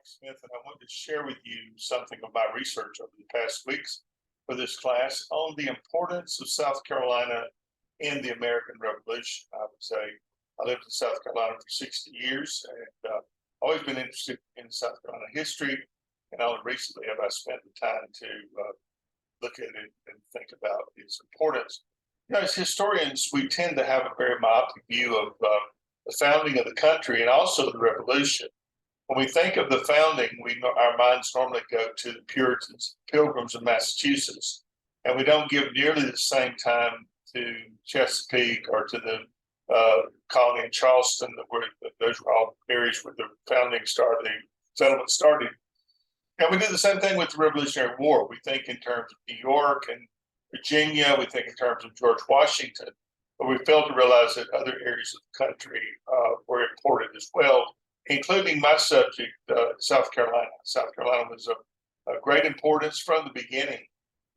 Smith, and I want to share with you something of my research over the past weeks for this class on the importance of South Carolina in the American Revolution. I would say I lived in South Carolina for 60 years and always been interested in South Carolina history, and only recently have I spent the time to look at it and think about its importance. You know, as historians, we tend to have a very myopic view of the founding of the country and also the Revolution. When we think of the founding, our minds normally go to the Puritans, Pilgrims of Massachusetts, and we don't give nearly the same time to Chesapeake or to the colony in Charleston. Those were all areas where the founding started, the settlement started. And we do the same thing with the Revolutionary War. We think in terms of New York and Virginia. We think in terms of George Washington, but we fail to realize that other areas of the country were important as well, including my subject, South Carolina. South Carolina was of great importance from the beginning,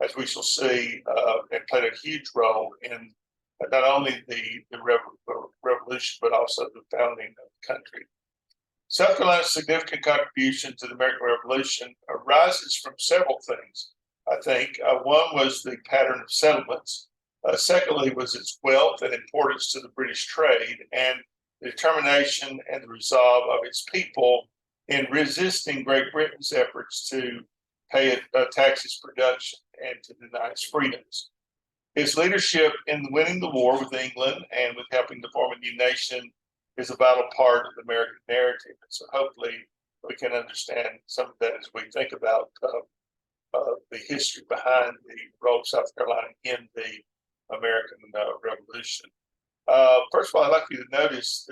as we shall see, and played a huge role in not only the revolution, but also the founding of the country. South Carolina's significant contribution to the American Revolution arises from several things, I think. One was the pattern of settlements. Secondly, was its wealth and importance to the British trade, and the determination and the resolve of its people in resisting Great Britain's efforts to pay tax its production and to deny its freedoms. His leadership in winning the war with England and with helping to form a new nation is a vital part of the American narrative. And so hopefully we can understand some of that as we think about the history behind the role of South Carolina in the American Revolution. First of all, I'd like you to notice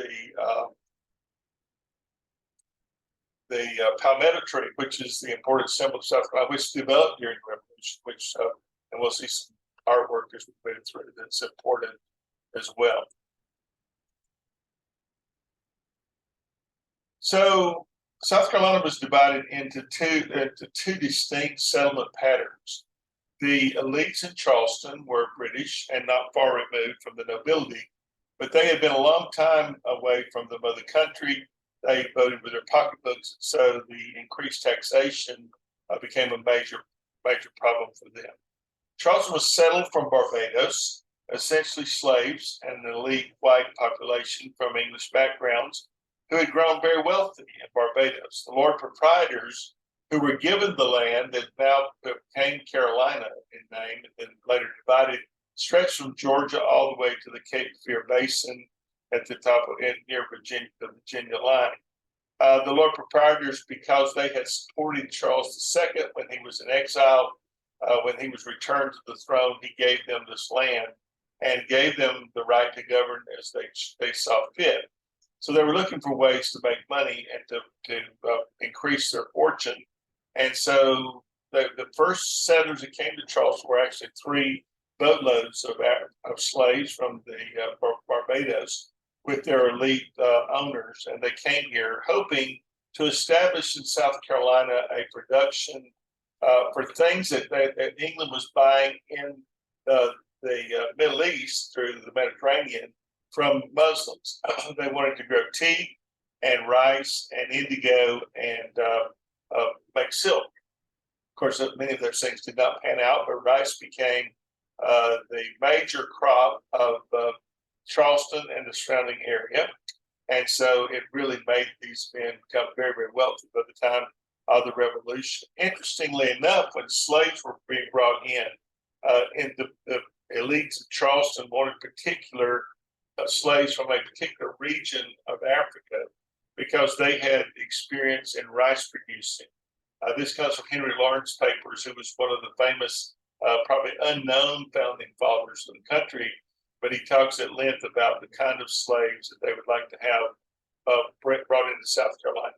the palmetto tree, which is the important symbol of South Carolina, which developed during the Revolution, and we'll see some artwork as we move through that's important as well. So South Carolina was divided into two distinct settlement patterns. The elites in Charleston were British and not far removed from the nobility, but they had been a long time away from the mother country. They voted with their pocketbooks, so the increased taxation became a major problem for them. Charleston was settled from Barbados, essentially slaves and an elite white population from English backgrounds who had grown very wealthy in Barbados. The Lord proprietors who were given the land that now became Carolina in name and then later divided, stretched from Georgia all the way to the Cape Fear Basin at the top of near Virginia, the Virginia line. The Lord proprietors, because they had supported Charles II when he was in exile, when he was returned to the throne, he gave them this land and gave them the right to govern as they saw fit. So they were looking for ways to make money and to increase their fortune. And so the first settlers that came to Charleston were actually 3 boatloads of slaves from the Barbados with their elite owners. And they came here hoping to establish in South Carolina a production for things that England was buying in the Middle East through the Mediterranean from Muslims. They wanted to grow tea and rice and indigo and make silk. Of course, many of those things did not pan out, but rice became the major crop of Charleston and the surrounding area. And so it really made these men become very, very wealthy by the time of the Revolution. Interestingly enough, when slaves were being brought in the elites of Charleston wanted particular slaves from a particular region of Africa because they had experience in rice producing. This comes from Henry Lawrence Papers, who was one of the famous, probably unknown founding fathers of the country, but he talks at length about the kind of slaves that they would like to have brought into South Carolina.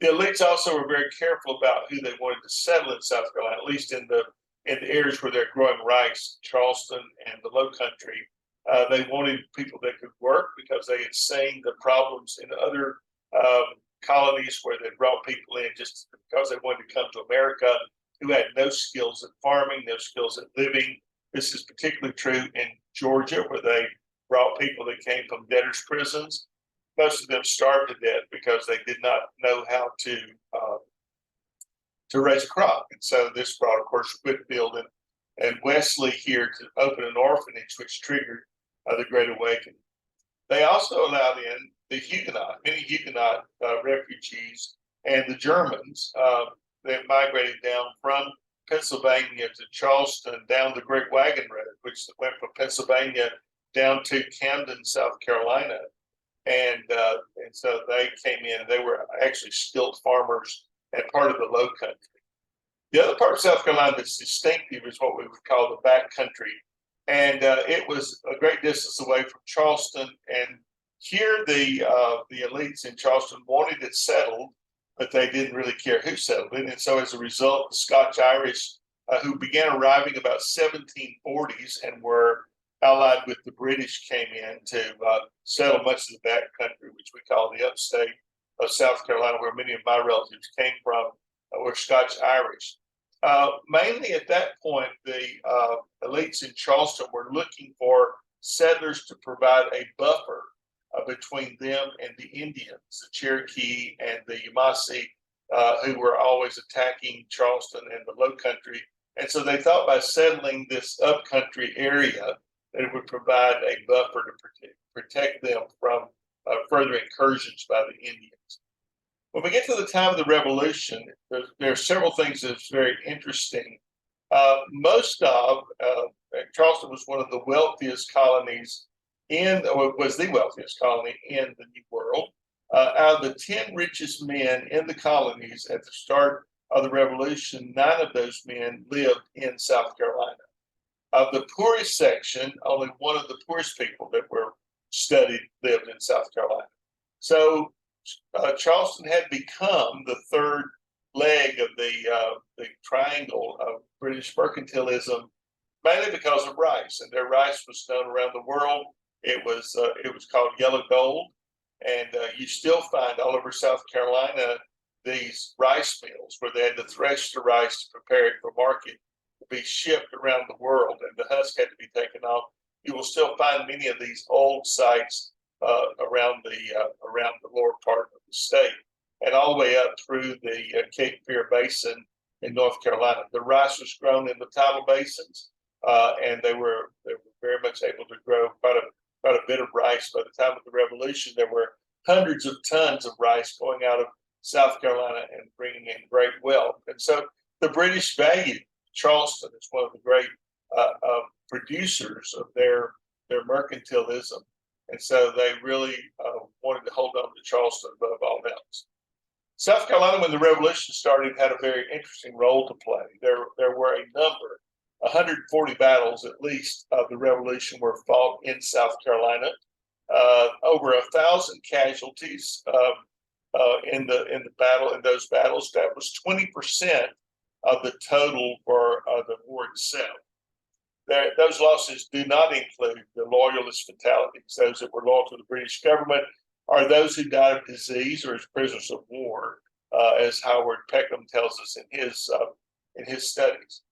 The elites also were very careful about who they wanted to settle in South Carolina, at least in the areas where they're growing rice, Charleston and the Low Country. They wanted people that could work because they had seen the problems in other colonies where they brought people in just because they wanted to come to America who had no skills at farming, no skills at living. This is particularly true in Georgia, where they brought people that came from debtors' prisons. most of them starved to death because they did not know how to raise a crop. And so this brought, of course, Whitfield and Wesley here to open an orphanage, which triggered the Great Awakening. They also allowed in the many Huguenot refugees, and the Germans that migrated down from Pennsylvania to Charleston down the Great Wagon Road, which went from Pennsylvania down to Camden, South Carolina. And so they came in, and they were actually skilled farmers and part of the Low Country. The other part of South Carolina that's distinctive is what we would call the back country. And it was a great distance away from Charleston. And here the elites in Charleston wanted it settled, but they didn't really care who settled it. And so as a result, the Scotch-Irish, who began arriving about 1740s and were allied with the British, came in to settle much of the back country, which we call the upstate of South Carolina, where many of my relatives came from, were Scotch-Irish. Mainly at that point, the elites in Charleston were looking for settlers to provide a buffer between them and the Indians, the Cherokee and the Yamasee, who were always attacking Charleston and the Low Country. And so they thought by settling this upcountry area, that it would provide a buffer to protect them from further incursions by the Indians. When we get to the time of the Revolution, there are several things that's very interesting. Charleston was one of the wealthiest colonies was the wealthiest colony in the New World. Out of the 10 richest men in the colonies at the start of the Revolution, 9 of those men lived in South Carolina. Of the poorest section, only one of the poorest people that were studied lived in South Carolina. So Charleston had become the third leg of the triangle of British mercantilism, mainly because of rice, and their rice was known around the world. It was called yellow gold, and you still find all over South Carolina these rice mills where they had to thresh the rice to prepare it for market to be shipped around the world, and the husk had to be taken off. You will still find many of these old sites around the lower part of the state, and all the way up through the Cape Fear Basin in North Carolina. The rice was grown in the tidal basins, and they were very much able to grow quite a bit of rice. By the time of the Revolution, there were hundreds of tons of rice going out of South Carolina and bringing in great wealth. And so the British valued Charleston as one of the great producers of their mercantilism. And so they really wanted to hold on to Charleston above all else. South Carolina, when the Revolution started, had a very interesting role to play. There were a number, 140 battles at least of the Revolution were fought in South Carolina. Over 1,000 casualties in those battles. That was 20% of the total for the war itself. Those losses do not include the loyalist fatalities, those that were loyal to the British government, or those who died of disease or as prisoners of war, as Howard Peckham tells us in his studies.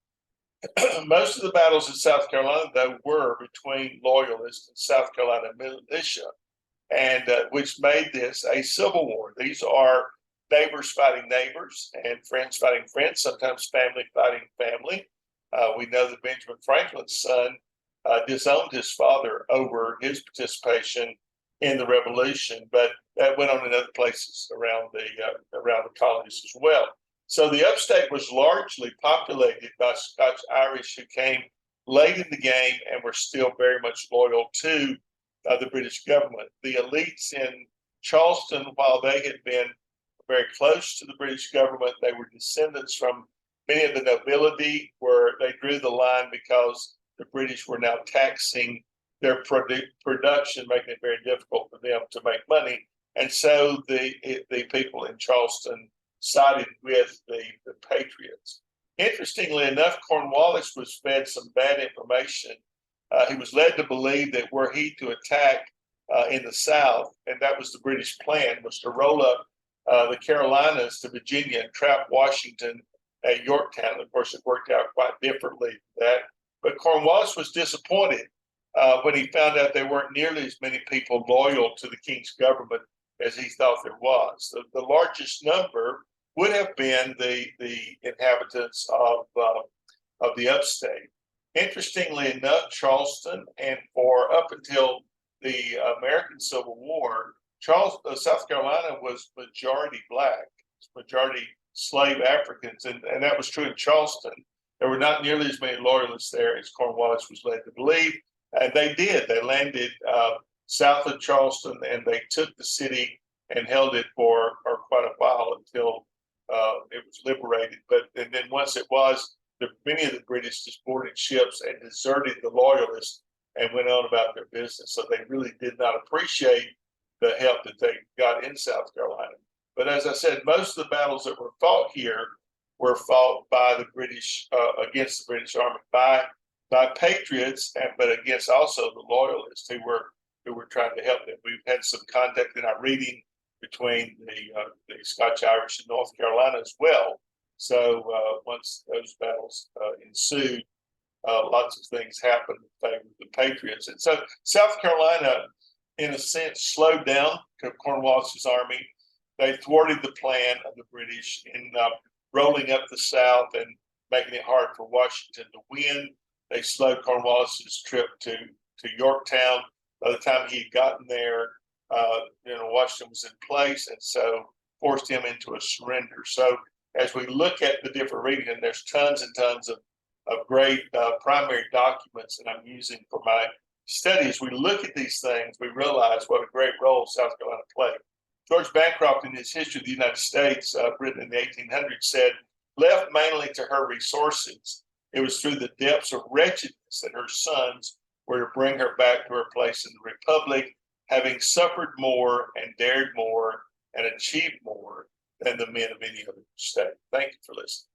Most of the battles in South Carolina, though, were between loyalists and South Carolina militia, and which made this a civil war. These are neighbors fighting neighbors and friends fighting friends, sometimes family fighting family. We know that Benjamin Franklin's son disowned his father over his participation in the Revolution, but that went on in other places around the colonies as well. So the upstate was largely populated by Scotch-Irish who came late in the game and were still very much loyal to the British government. The elites in Charleston, while they had been very close to the British government, they were descendants from many of the nobility, where they drew the line because the British were now taxing their production, making it very difficult for them to make money. And so the people in Charleston sided with the Patriots. Interestingly enough, Cornwallis was fed some bad information. He was led to believe that were he to attack in the South, and that was the British plan, was to roll up the Carolinas to Virginia and trap Washington at Yorktown. Of course, it worked out quite differently than that. But Cornwallis was disappointed when he found out there weren't nearly as many people loyal to the king's government as he thought there was. The largest number would have been the inhabitants of the upstate. Interestingly enough, Charleston, and for up until the American Civil War, South Carolina was majority black, majority slave Africans, and that was true in Charleston. There were not nearly as many loyalists there as Cornwallis was led to believe, and they did. They landed south of Charleston, and they took the city and held it for quite a while until it was liberated. And then once it was, many of the British just boarded ships and deserted the loyalists and went on about their business. So they really did not appreciate the help that they got in South Carolina. But as I said, most of the battles that were fought here were fought by the British against the British Army by patriots, but against also the loyalists who were trying to help them. We've had some contact in our reading between the Scotch Irish in North Carolina as well. So once those battles ensued, lots of things happened in favor of the patriots. And so South Carolina, in a sense, slowed down Cornwallis's army. They thwarted the plan of the British in rolling up the South and making it hard for Washington to win. They slowed Cornwallis's trip to Yorktown. By the time he had gotten there, Washington was in place, and so forced him into a surrender. So as we look at the different readings, and there's tons and tons of great primary documents that I'm using for my studies, we look at these things, we realize what a great role South Carolina played. George Bancroft, in his History of the United States, written in the 1800s, said, left mainly to her resources, it was through the depths of wretchedness that her sons were to bring her back to her place in the Republic, having suffered more and dared more and achieved more than the men of any other state. Thank you for listening.